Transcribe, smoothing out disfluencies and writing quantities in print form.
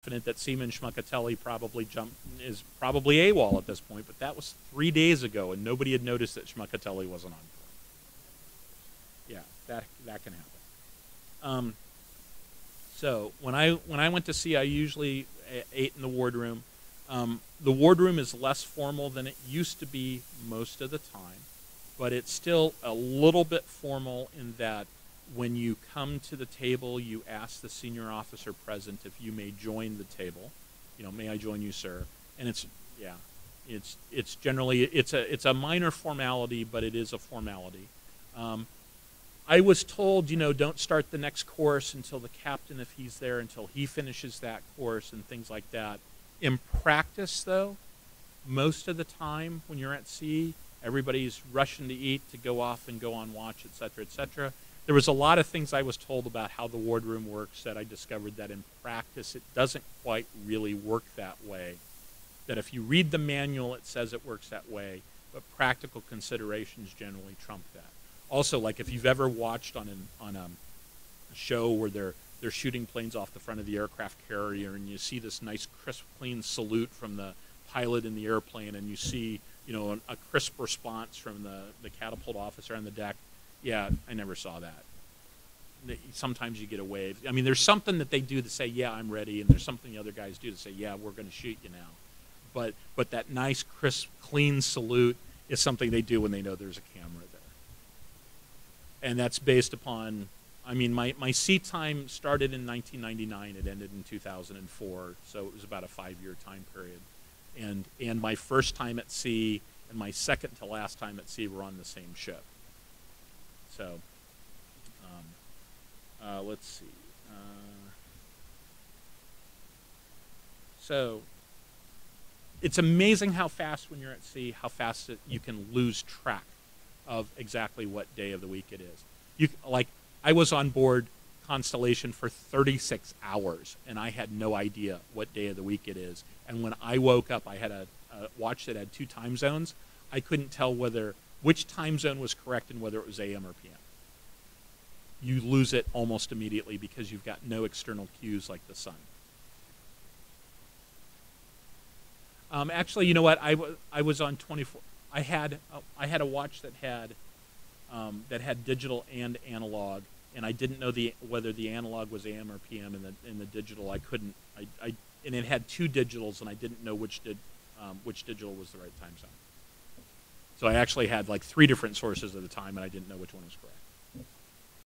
confident that Seaman Schmuckatelli is probably AWOL at this point, but that was 3 days ago, and nobody had noticed that Schmuckatelli wasn't on board. Yeah, that can happen. So when I went to sea, I usually ate in the wardroom. The wardroom is less formal than it used to be most of the time, but it's still a little bit formal in that when you come to the table, you ask the senior officer present if you may join the table. You know, may I join you, sir? And it's generally it's a minor formality, but it is a formality. I was told, you know, don't start the next course until the captain, if he's there, until he finishes that course and things like that. In practice, though, most of the time when you're at sea, everybody's rushing to eat, to go off and go on watch, et cetera, et cetera. There was a lot of things I was told about how the wardroom works that I discovered that in practice it doesn't quite really work that way. That if you read the manual, it says it works that way, but practical considerations generally trump that. Also, like if you've ever watched on a show where they're shooting planes off the front of the aircraft carrier, and you see this nice crisp, clean salute from the pilot in the airplane, and you see, you know, a crisp response from the catapult officer on the deck. Yeah, I never saw that. Sometimes you get a wave. I mean, there's something that they do to say, yeah, I'm ready, and there's something the other guys do to say, yeah, we're going to shoot you now. But that nice, crisp, clean salute is something they do when they know there's a camera there. And that's based upon, I mean, my sea time started in 1999. It ended in 2004, so it was about a 5-year time period. And my first time at sea and my second to last time at sea were on the same ship. So, let's see. So, it's amazing how fast when you're at sea, how fast you can lose track of exactly what day of the week it is. Like, I was on board Constellation for 36 hours, and I had no idea what day of the week it is. And when I woke up, I had a watch that had 2 time zones. I couldn't tell which time zone was correct and whether it was AM or PM. You lose it almost immediately because you've got no external cues like the sun. Actually, you know what? I was on 24. I had a watch that had digital and analog, and I didn't know whether the analog was AM or PM. In the digital, I couldn't. And it had 2 digitals, and I didn't know which digital was the right time zone. So I actually had like 3 different sources at the time, and I didn't know which one was correct.